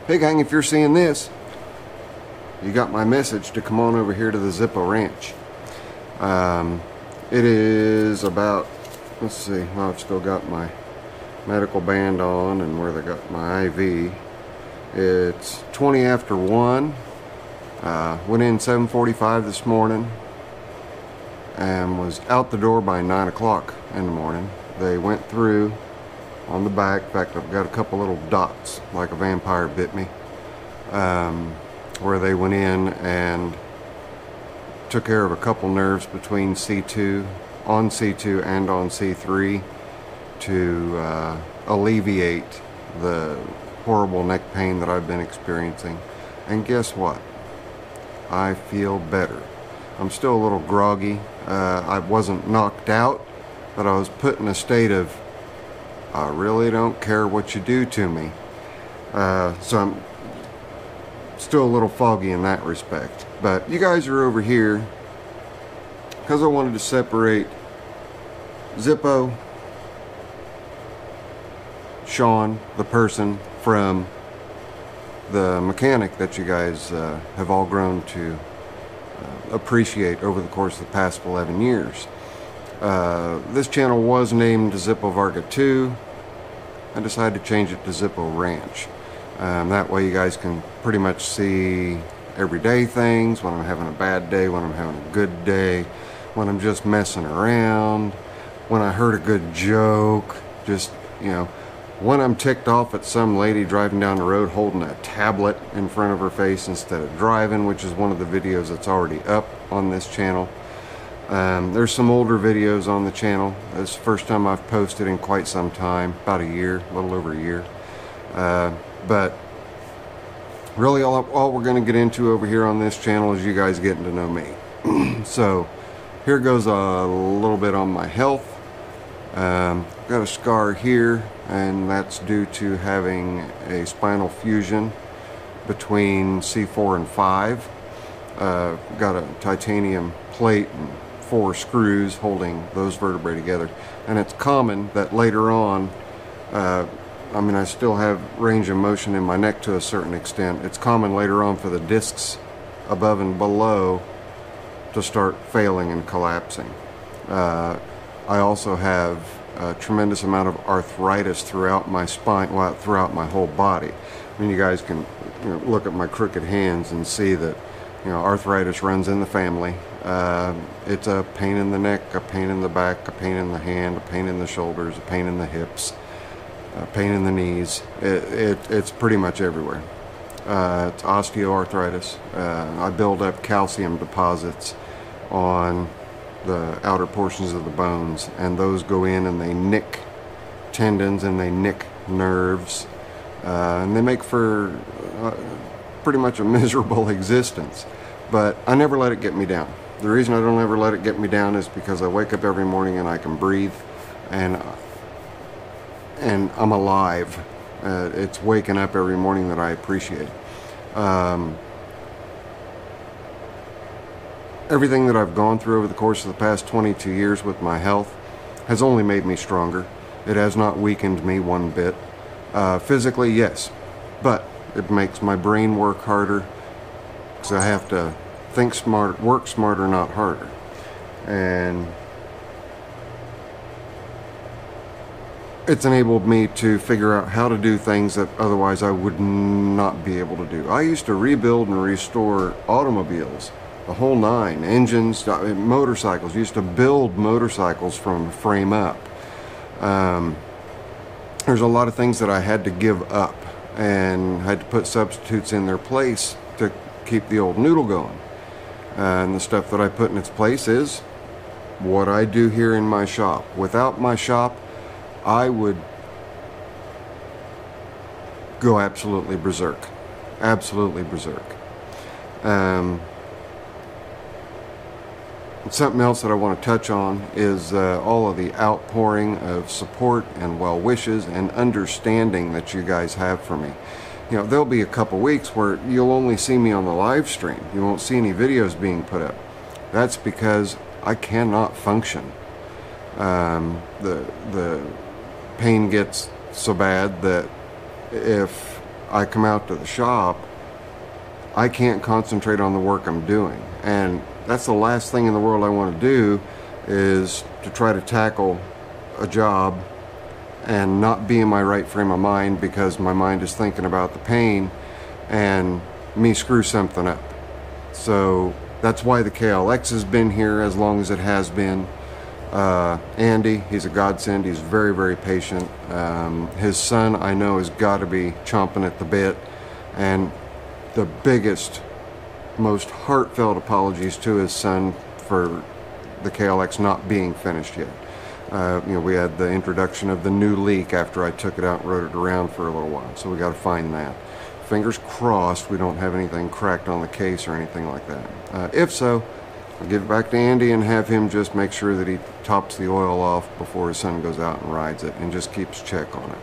Hey gang, if you're seeing this, you got my message to come on over here to the Zippo Ranch. It is about, let's see, well, I've still got my medical band on and where they got my IV. It's 20 after 1. Went in 7:45 this morning and was out the door by 9 o'clock in the morning. They went through on the back. In fact, I've got a couple little dots like a vampire bit me, where they went in and took care of a couple nerves between C2 and on C3 to alleviate the horrible neck pain that I've been experiencing. And guess what? I feel better. I'm still a little groggy. I wasn't knocked out, but I was put in a state of I really don't care what you do to me. So I'm still a little foggy in that respect. But you guys are over here because I wanted to separate Zippo, Sean, the person, from the mechanic that you guys have all grown to appreciate over the course of the past 11 years. This channel was named Zippo Varga 2. I decided to change it to Zippo Ranch. That way you guys can pretty much see everyday things, when I'm having a bad day, when I'm having a good day, when I'm just messing around, when I heard a good joke, just, you know, when I'm ticked off at some lady driving down the road holding a tablet in front of her face instead of driving, which is one of the videos that's already up on this channel. There's some older videos on the channel. This is the first time I've posted in quite some time, about a year, a little over a year. But really all we're going to get into over here on this channel is you guys getting to know me. So here goes a little bit on my health. Got a scar here, and that's due to having a spinal fusion between C4 and 5. Got a titanium plate and 4 screws holding those vertebrae together, and it's common that later on, I mean, I still have range of motion in my neck to a certain extent. It's common later on for the discs above and below to start failing and collapsing. I also have a tremendous amount of arthritis throughout my spine, well, throughout my whole body. I mean, you guys can, you know, look at my crooked hands and see that, you know, arthritis runs in the family. It's a pain in the neck, a pain in the back, a pain in the hand, a pain in the shoulders, a pain in the hips, a pain in the knees. It's pretty much everywhere. It's osteoarthritis. I build up calcium deposits on the outer portions of the bones, and those go in and they nick tendons and they nick nerves, and they make for pretty much a miserable existence. But I never let it get me down. The reason I don't ever let it get me down is because I wake up every morning and I can breathe, and I'm alive. It's waking up every morning that I appreciate. Everything that I've gone through over the course of the past 22 years with my health has only made me stronger. It has not weakened me one bit. Physically, yes, but it makes my brain work harder, because I have to think smart, work smarter, not harder. And it's enabled me to figure out how to do things that otherwise I would not be able to do. I used to rebuild and restore automobiles, the whole nine, engines, motorcycles. Used to build motorcycles from frame up. There's a lot of things that I had to give up and had to put substitutes in their place to keep the old noodle going. And the stuff that I put in its place is what I do here in my shop. Without my shop, I would go absolutely berserk. Absolutely berserk. Something else that I want to touch on is all of the outpouring of support and well wishes and understanding that you guys have for me. You know, there'll be a couple weeks where you'll only see me on the live stream. You won't see any videos being put up. That's because I cannot function. The pain gets so bad that if I come out to the shop, I can't concentrate on the work I'm doing. And that's the last thing in the world I want to do, is to try to tackle a job and not be in my right frame of mind because my mind is thinking about the pain and me screw something up. So that's why the KLX has been here as long as it has been. Andy, he's a godsend. He's very, very patient. His son, I know, has got to be chomping at the bit. And the biggest, most heartfelt apologies to his son for the KLX not being finished yet. You know, we had the introduction of the new leak after I took it out and rode it around for a little while, so we got to find that. Fingers crossed we don't have anything cracked on the case or anything like that. If so, I'll give it back to Andy and have him just make sure that he tops the oil off before his son goes out and rides it, and just keeps check on it.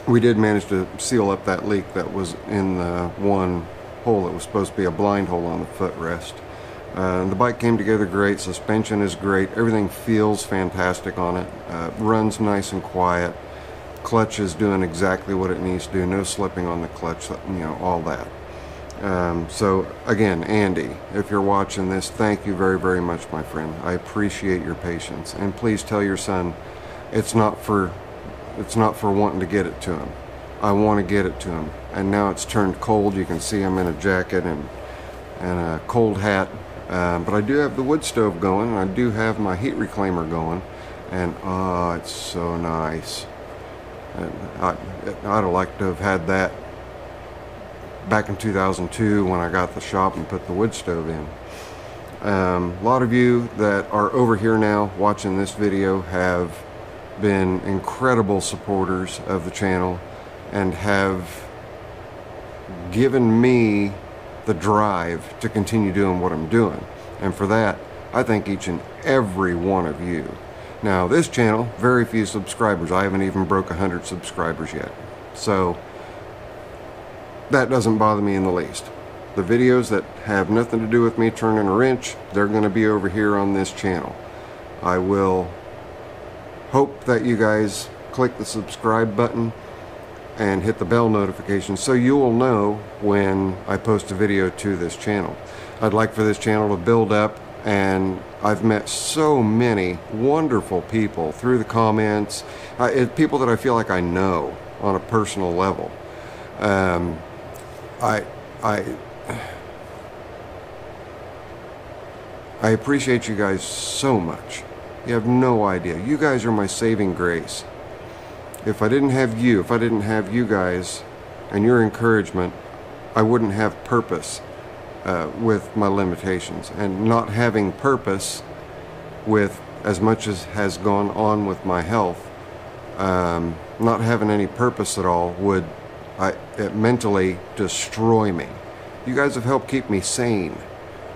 We did manage to seal up that leak that was in the one hole that was supposed to be a blind hole on the footrest. The bike came together great, suspension is great, everything feels fantastic on it, runs nice and quiet, clutch is doing exactly what it needs to do, no slipping on the clutch, you know, all that. So again, Andy, if you're watching this, thank you very, very much, my friend. I appreciate your patience, and please tell your son it's not for wanting to get it to him. I want to get it to him, and now it's turned cold. You can see I'm in a jacket and a cold hat. But I do have the wood stove going, and I do have my heat reclaimer going, and oh, it's so nice. And I'd have liked to have had that back in 2002 when I got the shop and put the wood stove in. A lot of you that are over here now watching this video have been incredible supporters of the channel and have given me the drive to continue doing what I'm doing, and for that I thank each and every one of you. Now, this channel, very few subscribers. I haven't even broke 100 subscribers yet, so that doesn't bother me in the least. The videos that have nothing to do with me turning a wrench, they're going to be over here on this channel. I will hope that you guys click the subscribe button and hit the bell notification so you will know when I post a video to this channel. I'd like for this channel to build up, and I've met so many wonderful people through the comments, people that I feel like I know on a personal level. I appreciate you guys so much. You have no idea. You guys are my saving grace. If I didn't have you guys and your encouragement, I wouldn't have purpose with my limitations. And not having purpose with as much as has gone on with my health, not having any purpose at all would it mentally destroy me. You guys have helped keep me sane,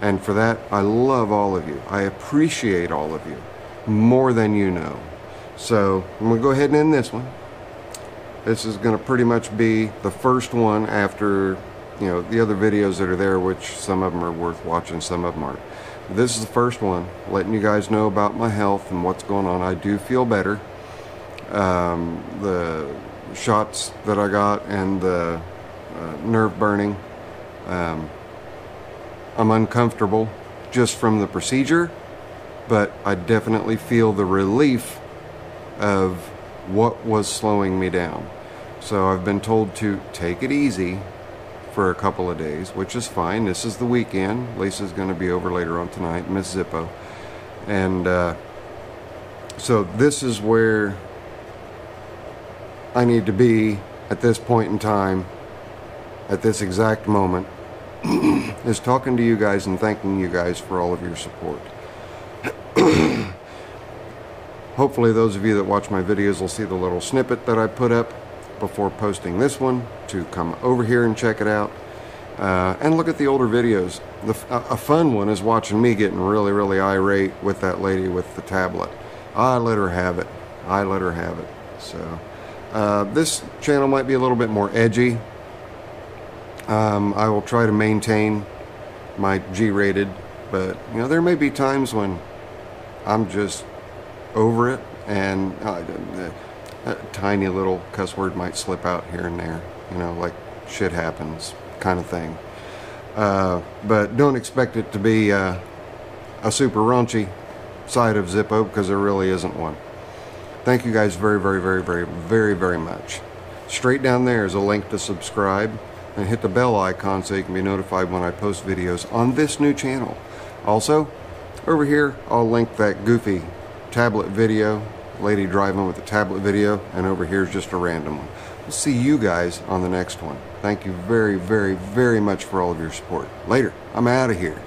and for that I love all of you. I appreciate all of you more than you know. So I'm going to go ahead and end this one. This is going to pretty much be the first one after, you know, the other videos that are there, which some of them are worth watching, some of them aren't. This is the first one, letting you guys know about my health and what's going on. I do feel better. The shots that I got and the nerve burning, I'm uncomfortable just from the procedure, but I definitely feel the relief of what was slowing me down. So I've been told to take it easy for a couple of days, which is fine. This is the weekend. Lisa's going to be over later on tonight, Miss Zippo. And so this is where I need to be at this point in time, at this exact moment, is talking to you guys and thanking you guys for all of your support. Hopefully those of you that watch my videos will see the little snippet that I put up before posting this one to come over here and check it out, and look at the older videos. A fun one is watching me getting really, really irate with that lady with the tablet. I let her have it. I let her have it. So this channel might be a little bit more edgy. I will try to maintain my G-rated, but you know, there may be times when I'm just over it, and A tiny little cuss word might slip out here and there, you know, like shit happens kind of thing. But don't expect it to be a super raunchy side of Zippo, because there really isn't one. Thank you guys very, very, very, very, very, very much. Straight down there is a link to subscribe, and hit the bell icon so you can be notified when I post videos on this new channel. Also, over here I'll link that goofy tablet video, lady driving with a tablet video, and over here is just a random one. We'll see you guys on the next one. Thank you very, very, very much for all of your support. Later. I'm out of here.